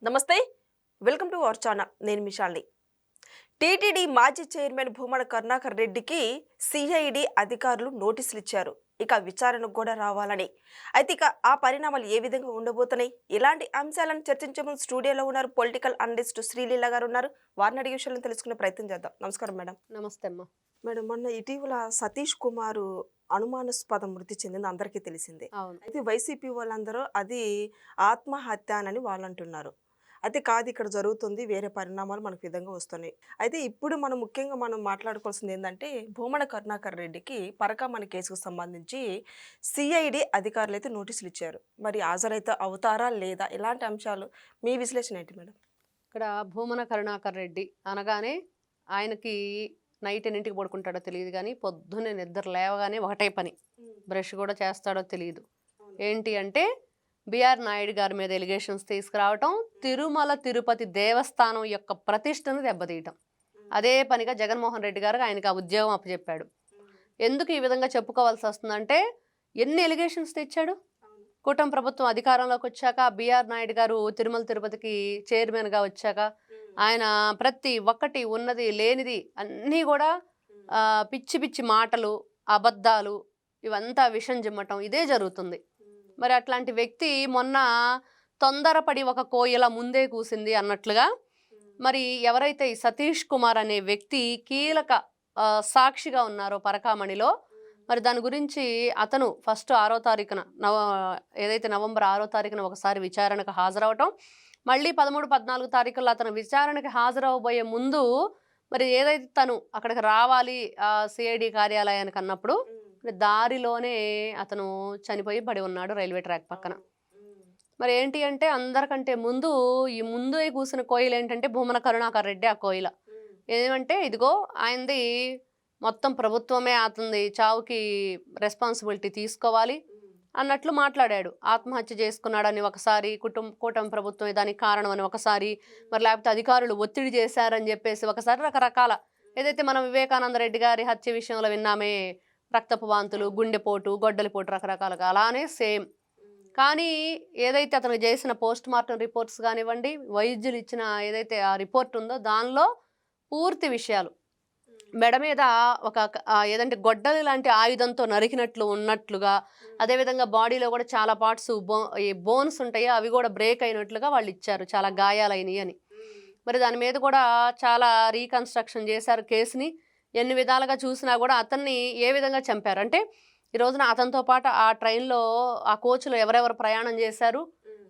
నమస్తే. Welcome to our channel. నేను మిషాల్ని. TTD మాజీ చైర్మన్ భూమన కరుణాకర్ రెడ్డికి సిఐడి అధికారులు నోటీసులు ఇచ్చారు. ఇక విచారణకు కూడా రావాలని. అయితే ఇక ఆ పరిణామాలు ఏ విధంగా ఉండబోతున్నాయి? ఇలాంటి అంశాలను చర్చించే ముందు స్టూడియోలో ఉన్నారు పొలిటికల్ అనలిస్ట్ శ్రీలీల గారు ఉన్నారు. వారిని అడిగే విషయాలను తెలుసుకునే ప్రయత్నం చేద్దాం. నమస్కారం మేడం. నమస్తే అమ్మ. మేడం, మొన్న ఇటీవల సతీష్ కుమార్ అనుమానాస్పద మృతి చెందింది అందరికీ తెలిసిందే. అవును. అయితే వైసీపీ వాళ్ళందరూ అది ఆత్మహత్య అని వాళ్ళు అంటున్నారు. అయితే కాదు, ఇక్కడ జరుగుతుంది వేరే పరిణామాలు మనకు విధంగా వస్తున్నాయి. అయితే ఇప్పుడు మనం ముఖ్యంగా మాట్లాడుకోవాల్సింది ఏంటంటే భూమన కరుణాకర్ రెడ్డికి పరకామణి కేసుకు సంబంధించి సిఐడి అధికారులు అయితే నోటీసులు ఇచ్చారు. మరి హాజరైతే అవుతారా లేదా? ఇలాంటి అంశాలు మీ విశ్లేషణ ఏంటి మేడం? ఇక్కడ భూమన కరుణాకర్ రెడ్డి అనగానే ఆయనకి నైట్ ఎన్నింటికి పడుకుంటాడో తెలియదు, కానీ పొద్దున్నే నిద్ర లేవగానే ఒకటే పని, బ్రష్ కూడా చేస్తాడో తెలియదు. ఏంటి అంటే బిఆర్ నాయుడు గారి మీద ఎలిగేషన్స్ తీసుకురావటం, తిరుమల తిరుపతి దేవస్థానం యొక్క ప్రతిష్టను దెబ్బతీయటం. అదే పనిగా జగన్మోహన్ రెడ్డి గారు ఆయనకు ఆ ఉద్యోగం అప్పచెప్పాడు. ఎందుకు ఈ విధంగా చెప్పుకోవాల్సి వస్తుందంటే ఎన్ని ఎలిగేషన్స్ తెచ్చాడు. కూటమి ప్రభుత్వం అధికారంలోకి వచ్చాక బిఆర్ నాయుడు గారు తిరుమల తిరుపతికి చైర్మన్గా వచ్చాక ఆయన ప్రతి ఒక్కటి ఉన్నది లేనిది అన్నీ కూడా పిచ్చి పిచ్చి మాటలు, అబద్ధాలు, ఇవంతా విషం జిమ్మటం ఇదే జరుగుతుంది. మరి అట్లాంటి వ్యక్తి మొన్న తొందరపడి ఒక కోయిల ముందే కూసింది అన్నట్లుగా మరి ఎవరైతే ఈ సతీష్ కుమార్ అనే వ్యక్తి కీలక సాక్షిగా ఉన్నారో పరకామణిలో, మరి దాని గురించి అతను ఫస్ట్ 6వ తారీఖున ఏదైతే నవంబర్ 6వ తారీఖున ఒకసారి విచారణకు హాజరవటం, మళ్ళీ 13, 14 తారీఖుల్లో అతను విచారణకి హాజరవబోయే ముందు మరి ఏదైతే తను అక్కడికి రావాలి సిఐడి కార్యాలయానికి అన్నప్పుడు దారిలోనే అతను చనిపోయి పడి ఉన్నాడు రైల్వే ట్రాక్ పక్కన. మరి ఏంటి అంటే అందరికంటే ముందు ఈ ముందు కూసిన కోయిల ఏంటంటే భూమన కరుణాకర్ రెడ్డి. ఆ కోయిల ఏమంటే ఇదిగో ఆయనది మొత్తం ప్రభుత్వమే అతనిది చావుకి రెస్పాన్సిబిలిటీ తీసుకోవాలి అన్నట్లు మాట్లాడాడు. ఆత్మహత్య చేసుకున్నాడని ఒకసారి, కూటమి ప్రభుత్వం దానికి కారణం అని ఒకసారి, మరి లేకపోతే అధికారులు ఒత్తిడి చేశారని చెప్పేసి ఒకసారి రకరకాల, ఏదైతే మనం వివేకానంద రెడ్డి గారి హత్య విషయంలో విన్నామే, రక్తపు వాంతులు, గుండెపోటు, గొడ్డలిపోటు, రకరకాలుగా అలానే సేమ్. కానీ ఏదైతే అతను చేసిన పోస్ట్ మార్టం రిపోర్ట్స్ కానివ్వండి, వైద్యులు ఇచ్చిన ఏదైతే ఆ రిపోర్ట్ ఉందో దానిలో పూర్తి విషయాలు, మెడ మీద ఒక ఏదంటే గొడ్డలి లాంటి ఆయుధంతో నరికినట్లు ఉన్నట్లుగా, అదేవిధంగా బాడీలో కూడా చాలా పార్ట్స్ ఈ బోన్స్ ఉంటాయి అవి కూడా బ్రేక్ అయినట్లుగా వాళ్ళు ఇచ్చారు, చాలా గాయాలైనవి అని. మరి దాని మీద కూడా చాలా రీకన్స్ట్రక్షన్ చేశారు కేసుని. ఎన్ని విధాలుగా చూసినా కూడా అతన్ని ఏ విధంగా చంపారు అంటే, ఈ రోజున అతనితో పాటు ఆ ట్రైన్లో ఆ కోచ్లో ఎవరెవరు ప్రయాణం చేశారు,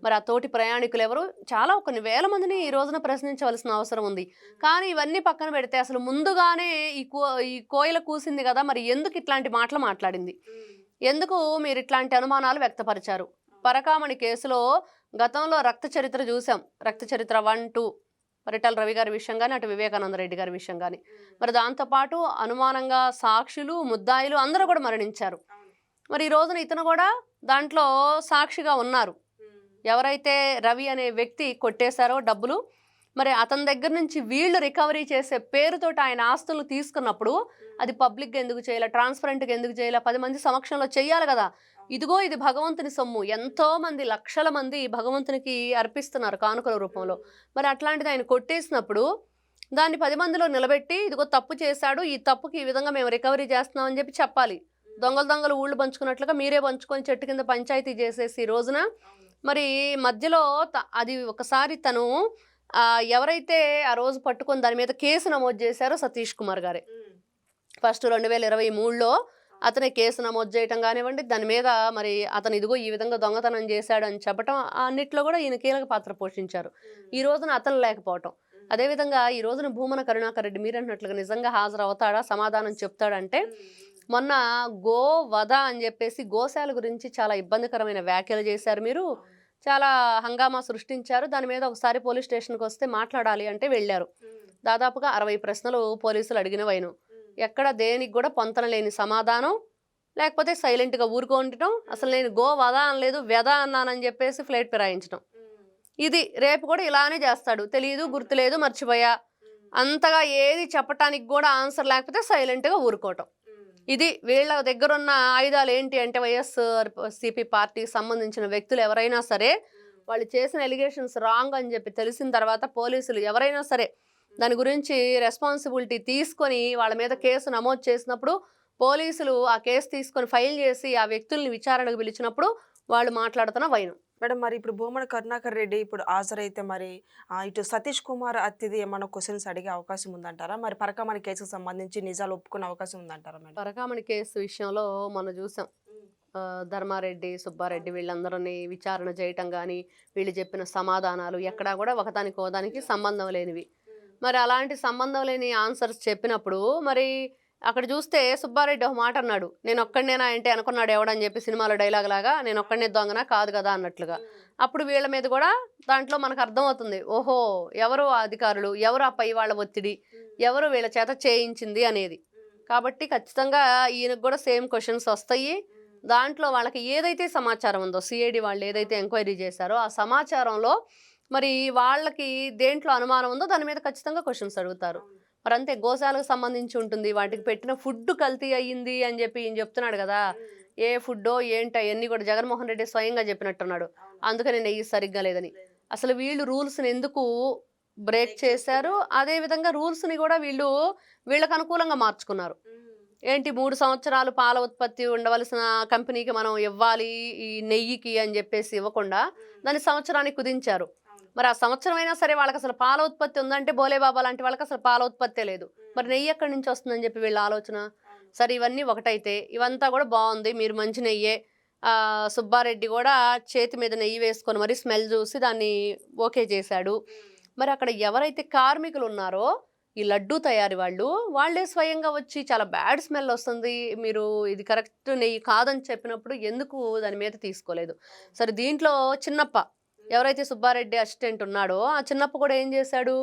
మరి ఆ తోటి ప్రయాణికులు ఎవరు, చాలా కొన్ని వేల మందిని ఈ రోజున ప్రశ్నించవలసిన అవసరం ఉంది. కానీ ఇవన్నీ పక్కన పెడితే అసలు ముందుగానే ఈ కోయిల కూసింది కదా, మరి ఎందుకు ఇట్లాంటి మాటలు మాట్లాడింది, ఎందుకు మీరు ఇట్లాంటి అనుమానాలు వ్యక్తపరిచారు? పరకామణి కేసులో గతంలో రక్త చరిత్ర చూసాం, రక్త చరిత్ర 1, 2, పరిటాల రవి గారి విషయం కానీ, అటు వివేకానంద రెడ్డి గారి విషయం కానీ, మరి దాంతోపాటు అనుమానంగా సాక్షులు, ముద్దాయిలు అందరూ కూడా మరణించారు. మరి ఈ రోజున ఇతను కూడా దాంట్లో సాక్షిగా ఉన్నారు. ఎవరైతే రవి అనే వ్యక్తి కొట్టేశారో డబ్బులు, మరి అతని దగ్గర నుంచి వీళ్ళు రికవరీ చేసే పేరుతోటి ఆయన ఆస్తులు తీసుకున్నప్పుడు అది పబ్లిక్గా ఎందుకు చేయాలి, ట్రాన్స్పరెంట్గా ఎందుకు చేయాలి, 10 మంది సమక్షంలో చెయ్యాలి కదా. ఇదిగో ఇది భగవంతుని సొమ్ము, ఎంతో మంది లక్షల మంది భగవంతునికి అర్పిస్తున్నారు కానుకల రూపంలో. మరి అట్లాంటిది ఆయన కొట్టేసినప్పుడు దాన్ని 10 మందిలో నిలబెట్టి ఇదిగో తప్పు చేశాడు, ఈ తప్పుకి ఈ విధంగా మేము రికవరీ చేస్తున్నామని చెప్పి చెప్పాలి. దొంగలు ఊళ్ళు పంచుకున్నట్లుగా మీరే పంచుకొని చెట్టు కింద పంచాయతీ చేసేసి ఈ రోజున మరి మధ్యలో అది ఒకసారి తను ఎవరైతే ఆ రోజు పట్టుకొని దాని మీద కేసు నమోదు చేశారో సతీష్ కుమార్ గారే, ఫస్ట్ 2023లో అతనే కేసు నమోదు చేయటం కానివ్వండి, దాని మీద మరి అతను ఇదిగో ఈ విధంగా దొంగతనం చేశాడు అని చెప్పటం, అన్నిట్లో కూడా ఈయన కీలక పాత్ర పోషించారు. ఈ రోజున అతను లేకపోవటం, అదేవిధంగా ఈ రోజున భూమన కరుణాకర్ రెడ్డి మీరన్నట్లుగా నిజంగా హాజరవుతాడా, సమాధానం చెప్తాడంటే, మొన్న గో వధ అని చెప్పేసి గోశాల గురించి చాలా ఇబ్బందికరమైన వ్యాఖ్యలు చేశారు, మీరు చాలా హంగామా సృష్టించారు, దాని మీద ఒకసారి పోలీస్ స్టేషన్కి వస్తే మాట్లాడాలి అంటే వెళ్ళారు. దాదాపుగా 60 ప్రశ్నలు పోలీసులు అడిగినవైను, ఎక్కడ దేనికి కూడా పొంతన లేని సమాధానం, లేకపోతే సైలెంట్గా ఊరుకోండటం, అసలు నేను గో వధ అనలేదు వ్యధ అన్నానని చెప్పేసి ఫ్లైట్ ఫిరాయించడం. ఇది రేపు కూడా ఇలానే చేస్తాడు, తెలియదు, గుర్తులేదు, మర్చిపోయా, అంతగా ఏది చెప్పటానికి కూడా ఆన్సర్ లేకపోతే సైలెంట్గా ఊరుకోవటం. ఇది వీళ్ళ దగ్గర ఉన్న ఆయుధాలు ఏంటి అంటే వైఎస్ఆర్సీపీ పార్టీకి సంబంధించిన వ్యక్తులు ఎవరైనా సరే వాళ్ళు చేసిన ఎలిగేషన్స్ రాంగ్ అని చెప్పి తెలిసిన తర్వాత పోలీసులు ఎవరైనా సరే దాని గురించి రెస్పాన్సిబిలిటీ తీసుకొని వాళ్ళ మీద కేసు నమోదు చేసినప్పుడు పోలీసులు ఆ కేసు తీసుకొని ఫైల్ చేసి ఆ వ్యక్తుల్ని విచారణకు పిలిచినప్పుడు వాళ్ళు మాట్లాడుతున్న వైనం. మేడం మరి ఇప్పుడు భూమన కరుణాకర్ రెడ్డి ఇప్పుడు హాజరైతే మరి ఇటు సతీష్ కుమార్ అత్తిది ఏమైనా క్వశ్చన్స్ అడిగే అవకాశం ఉందంటారా? మరి పరకామణి కేసుకు సంబంధించి నిజాలు ఒప్పుకునే అవకాశం ఉందంటారా మేడం? పరకామణి కేసు విషయంలో మనం చూసాం. ధర్మారెడ్డి, సుబ్బారెడ్డి వీళ్ళందరినీ విచారణ చేయటం కానీ వీళ్ళు చెప్పిన సమాధానాలు ఎక్కడా కూడా ఒకదానికి ఒకదానికి సంబంధం లేనివి. మరి అలాంటి సంబంధం లేని ఆన్సర్స్ చెప్పినప్పుడు మరి అక్కడ చూస్తే సుబ్బారెడ్డి ఒక మాట అన్నాడు, నేను ఒక్కడనేనా అంటే అనుకున్నాడు ఎవడని చెప్పి సినిమాలో డైలాగ్ లాగా, నేను ఒక్కడనే దొంగనా కాదు కదా అన్నట్లుగా. అప్పుడు వీళ్ళ మీద కూడా దాంట్లో మనకు అర్థమవుతుంది, ఓహో ఎవరు ఆ అధికారులు, ఎవరు ఆ పై వాళ్ళ ఒత్తిడి, ఎవరు వీళ్ళ చేత చేయించింది అనేది. కాబట్టి ఖచ్చితంగా ఈయనకు కూడా సేమ్ క్వశ్చన్స్ వస్తాయి. దాంట్లో వాళ్ళకి ఏదైతే సమాచారం ఉందో సిఐడి వాళ్ళు ఏదైతే ఎంక్వైరీ చేశారో ఆ సమాచారంలో మరి వాళ్ళకి దేంట్లో అనుమానం ఉందో దాని మీద ఖచ్చితంగా క్వశ్చన్స్ అడుగుతారు. మరి అంతే గోశాలకు సంబంధించి ఉంటుంది, వాటికి పెట్టిన ఫుడ్ కల్తీ అయ్యింది అని చెప్పి ఈయన చెప్తున్నాడు కదా, ఏ ఫుడ్డో ఏంటో అవన్నీ కూడా జగన్మోహన్ రెడ్డి స్వయంగా చెప్పినట్టున్నాడు. అందుకని నెయ్యి సరిగ్గా లేదని. అసలు వీళ్ళు రూల్స్ని ఎందుకు బ్రేక్ చేశారు, అదేవిధంగా రూల్స్ని కూడా వీళ్ళకి అనుకూలంగా మార్చుకున్నారు. ఏంటి 3 సంవత్సరాలు పాల ఉత్పత్తి ఉండవలసిన కంపెనీకి మనం ఇవ్వాలి ఈ నెయ్యికి అని చెప్పేసి ఇవ్వకుండా దాన్ని సంవత్సరానికి కుదించారు. మరి ఆ సంవత్సరం అయినా సరే వాళ్ళకి అసలు పాల ఉత్పత్తి ఉందంటే బోలేబాబా లాంటి వాళ్ళకి అసలు పాల ఉత్పత్తే లేదు. మరి నెయ్యి ఎక్కడి నుంచి వస్తుందని చెప్పి వీళ్ళ ఆలోచన. సరే ఇవన్నీ ఒకటైతే ఇవంతా కూడా బాగుంది, మీరు మంచి నెయ్యే. సుబ్బారెడ్డి కూడా చేతి మీద నెయ్యి వేసుకొని మరి స్మెల్ చూసి దాన్ని ఓకే చేశాడు. మరి అక్కడ ఎవరైతే కార్మికులు ఉన్నారో ఈ లడ్డూ తయారీ వాళ్ళే స్వయంగా వచ్చి చాలా బ్యాడ్ స్మెల్ వస్తుంది, మీరు ఇది కరెక్ట్ నెయ్యి కాదని చెప్పినప్పుడు ఎందుకు దాని మీద తీసుకోలేదు? సరే దీంట్లో చిన్నప్ప ఎవరైతే సుబ్బారెడ్డి అసిస్టెంట్ ఉన్నాడో ఆ చిన్నప్ప కూడా ఏం చేశాడు,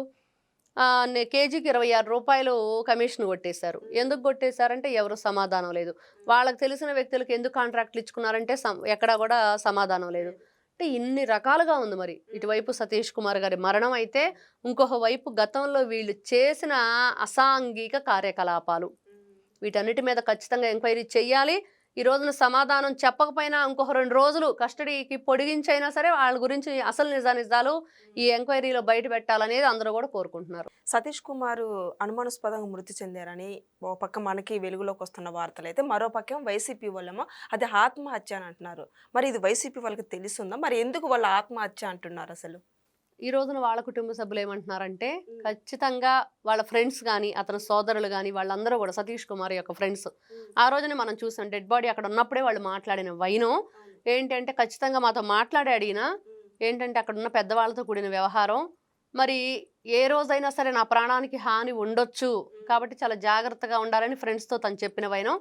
కేజీకి 26 రూపాయలు కమిషన్ కొట్టేశారు. ఎందుకు కొట్టేశారంటే ఎవరు సమాధానం లేదు. వాళ్ళకి తెలిసిన వ్యక్తులకు ఎందుకు కాంట్రాక్ట్లు ఇచ్చుకున్నారంటే ఎక్కడా కూడా సమాధానం లేదు. అంటే ఇన్ని రకాలుగా ఉంది. మరి ఇటువైపు సతీష్ కుమార్ గారి మరణం అయితే, ఇంకొక వైపు గతంలో వీళ్ళు చేసిన అసాంఘిక కార్యకలాపాలు, వీటన్నిటి మీద ఖచ్చితంగా ఎంక్వైరీ చెయ్యాలి. ఈ రోజున సమాధానం చెప్పకపోయినా ఇంకొక 2 రోజులు కస్టడీకి పొడిగించైనా సరే వాళ్ళ గురించి అసలు నిజాలు ఈ ఎంక్వైరీలో బయట పెట్టాలనేది అందరూ కూడా కోరుకుంటున్నారు. సతీష్ కుమార్ అనుమానాస్పదంగా మృతి చెందారని ఒక పక్క మనకి వెలుగులోకి వస్తున్న వార్తలు అయితే, మరో పక్క వైసీపీ వాళ్ళేమో అది ఆత్మహత్య అని అంటున్నారు. మరి ఇది వైసీపీ వాళ్ళకి తెలుస్తుందా? మరి ఎందుకు వాళ్ళు ఆత్మహత్య అంటున్నారు అసలు? ఈ రోజున వాళ్ళ కుటుంబ సభ్యులు ఏమంటున్నారంటే ఖచ్చితంగా వాళ్ళ ఫ్రెండ్స్ కానీ అతని సోదరులు కానీ వాళ్ళందరూ కూడా సతీష్ కుమార్ యొక్క ఫ్రెండ్స్ ఆ రోజునే మనం చూసాం డెడ్ బాడీ అక్కడ ఉన్నప్పుడే వాళ్ళు మాట్లాడిన వైనం ఏంటంటే ఖచ్చితంగా మాతో మాట్లాడి అడిగినా ఏంటంటే అక్కడ ఉన్న పెద్దవాళ్ళతో కూడిన వ్యవహారం, మరి ఏ రోజైనా సరే నా ప్రాణానికి హాని ఉండొచ్చు కాబట్టి చాలా జాగ్రత్తగా ఉండాలని ఫ్రెండ్స్తో తను చెప్పిన వైనం.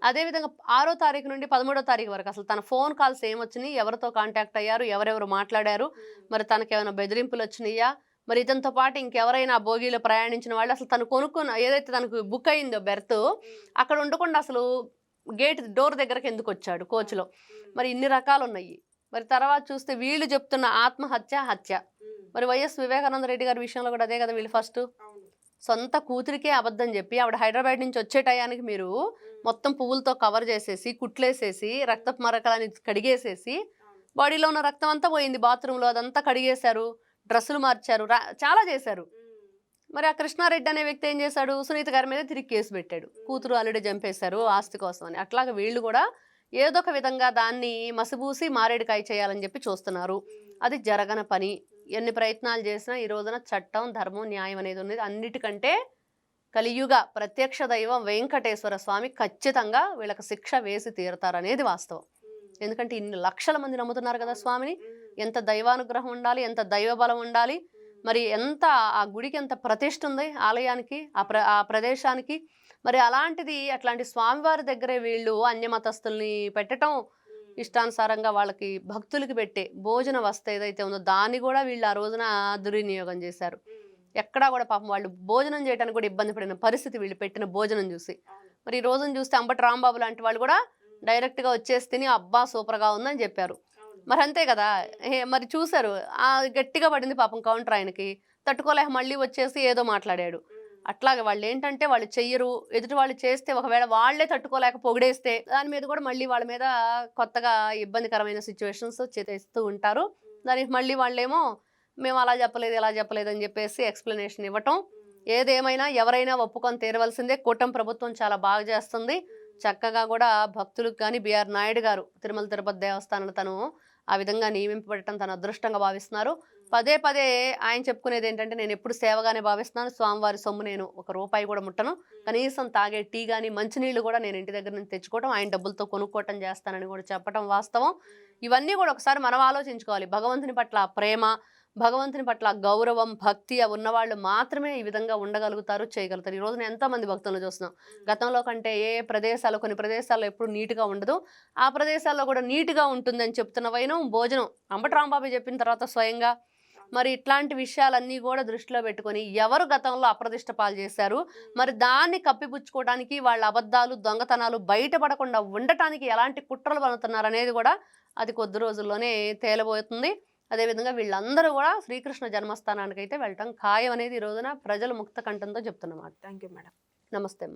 అదేవిధంగా 6వ తారీఖు నుండి 13వ తారీఖు వరకు అసలు తన ఫోన్ కాల్స్ ఏమొచ్చినాయి, ఎవరితో కాంటాక్ట్ అయ్యారు, ఎవరెవరు మాట్లాడారు, మరి తనకేమైనా బెదిరింపులు వచ్చినాయా, మరి ఇతనితో పాటు ఇంకెవరైనా బోగీలో ప్రయాణించిన వాళ్ళు అసలు తను కొనుక్కున్న ఏదైతే తనకు బుక్ అయిందో బెర్త్ అక్కడ ఉండకుండా అసలు గేట్ డోర్ దగ్గరకు ఎందుకు వచ్చాడు కోచ్లో, మరి ఇన్ని రకాలు ఉన్నాయి. మరి తర్వాత చూస్తే వీళ్ళు చెప్తున్న హత్య మరి వైఎస్ వివేకానంద రెడ్డి గారి విషయంలో కూడా అదే కదా, వీళ్ళు ఫస్ట్ సొంత కూతురికే అబద్ధం చెప్పి ఆవిడ హైదరాబాద్ నుంచి వచ్చే టయానికి మీరు మొత్తం పువ్వులతో కవర్ చేసేసి కుట్లేసేసి రక్తపు మరకలని కడిగేసేసి బాడీలో ఉన్న రక్తం అంతా పోయింది, బాత్రూంలో అదంతా కడిగేశారు, డ్రెస్సులు మార్చారు, చాలా చేశారు. మరి ఆ కృష్ణారెడ్డి అనే వ్యక్తి ఏం చేశాడు, సునీత గారి మీద తిరిగి కేసు పెట్టాడు, కూతురు ఆల్రెడీ చంపేశారు ఆస్తి కోసం అని. అట్లాగే వీళ్ళు కూడా ఏదో ఒక విధంగా దాన్ని మసిబూసి మారేడుకాయ చేయాలని చెప్పి చూస్తున్నారు. అది జరగని పని. ఎన్ని ప్రయత్నాలు చేసినా ఈ రోజున చట్టం, ధర్మం, న్యాయం అనేది ఉన్నది. అన్నిటికంటే కలియుగ ప్రత్యక్ష దైవం వెంకటేశ్వర స్వామి ఖచ్చితంగా వీళ్ళకి శిక్ష వేసి తీరుతారనేది వాస్తవం. ఎందుకంటే ఇన్ని లక్షల మంది నమ్ముతున్నారు కదా స్వామిని. ఎంత దైవానుగ్రహం ఉండాలి, ఎంత దైవ బలం ఉండాలి, మరి ఎంత ఆ గుడికి ఎంత ప్రతిష్ఠ ఉంది, ఆలయానికి ఆ ప్రదేశానికి. మరి అట్లాంటి స్వామివారి దగ్గరే వీళ్ళు అన్యమతస్తుల్ని పెట్టడం, ఇష్టానుసారంగా వాళ్ళకి భక్తులకి పెట్టే భోజన వస్తు ఏదైతే ఉందో దాన్ని కూడా వీళ్ళు ఆ రోజున దుర్వినియోగం చేశారు. ఎక్కడా కూడా పాపం వాళ్ళు భోజనం చేయడానికి కూడా ఇబ్బంది పడిన పరిస్థితి వీళ్ళు పెట్టిన భోజనం చూసి. మరి ఈ రోజున చూస్తే అంబటి రాంబాబు లాంటి వాళ్ళు కూడా డైరెక్ట్గా వచ్చేసి తిని అబ్బా సూపర్గా ఉందని చెప్పారు. మరి అంతే కదా, మరి చూశారు గట్టిగా పడింది పాపం కౌంటర్, ఆయనకి తట్టుకోలేక మళ్ళీ వచ్చేసి ఏదో మాట్లాడాడు. అట్లాగే వాళ్ళు ఏంటంటే వాళ్ళు చెయ్యరు, ఎదుటి వాళ్ళు చేస్తే ఒకవేళ వాళ్లే తట్టుకోలేక పొగిడేస్తే దాని మీద కూడా మళ్ళీ వాళ్ళ మీద కొత్తగా ఇబ్బందికరమైన సిచ్యువేషన్స్ చేస్తూ ఉంటారు. దానికి మళ్ళీ వాళ్ళేమో మేము అలా చెప్పలేదు ఇలా చెప్పలేదు అని చెప్పేసి ఎక్స్ప్లెనేషన్ ఇవ్వటం. ఏదేమైనా ఎవరైనా ఒప్పుకొని తీరవలసిందే. కూటమి ప్రభుత్వం చాలా బాగా చేస్తుంది. చక్కగా కూడా భక్తులకు కానీ బిఆర్ నాయుడు గారు తిరుమల తిరుపతి దేవస్థానంలో తను ఆ విధంగా నియమింపబడటం తన అదృష్టంగా భావిస్తున్నారు. పదే పదే ఆయన చెప్పుకునేది ఏంటంటే, నేను ఎప్పుడు సేవగానే భావిస్తున్నాను, స్వామివారి సొమ్ము నేను ఒక రూపాయి కూడా ముట్టను, కనీసం తాగే టీ కానీ మంచినీళ్ళు కూడా నేను ఇంటి దగ్గర నుంచి తెచ్చుకోవటం, ఆయన డబ్బులతో కొనుక్కోవటం చేస్తానని కూడా చెప్పడం వాస్తవం. ఇవన్నీ కూడా ఒకసారి మనం ఆలోచించుకోవాలి. భగవంతుని పట్ల ప్రేమ, భగవంతుని పట్ల గౌరవం, భక్తి అవి ఉన్నవాళ్ళు మాత్రమే ఈ విధంగా ఉండగలుగుతారు, చేయగలుగుతారు. ఈ రోజున ఎంతోమంది భక్తులను చూస్తున్నాం. గతంలో కంటే ప్రదేశాలు కొన్ని ప్రదేశాల్లో ఎప్పుడు నీట్గా ఉండదు, ఆ ప్రదేశాల్లో కూడా నీట్గా ఉంటుందని చెప్తున్న వైనం భోజనం అంబటి రాంబాబు చెప్పిన తర్వాత స్వయంగా మరి ఇట్లాంటి విషయాలన్నీ కూడా దృష్టిలో పెట్టుకొని ఎవరు గతంలో అప్రదిష్ట పాలు చేశారు, మరి దాన్ని కప్పిపుచ్చుకోవడానికి వాళ్ళ అబద్ధాలు దొంగతనాలు బయటపడకుండా ఉండటానికి ఎలాంటి కుట్రలు పడుతున్నారు అనేది కూడా అది కొద్ది రోజుల్లోనే తేలబోతుంది. అదేవిధంగా వీళ్ళందరూ కూడా శ్రీకృష్ణ జన్మస్థానానికి అయితే వెళ్ళటం ఖాయం అనేది ఈ రోజున ప్రజలు ముక్త కంఠంతో చెప్తున్నమాట. Thank you madam. నమస్తే.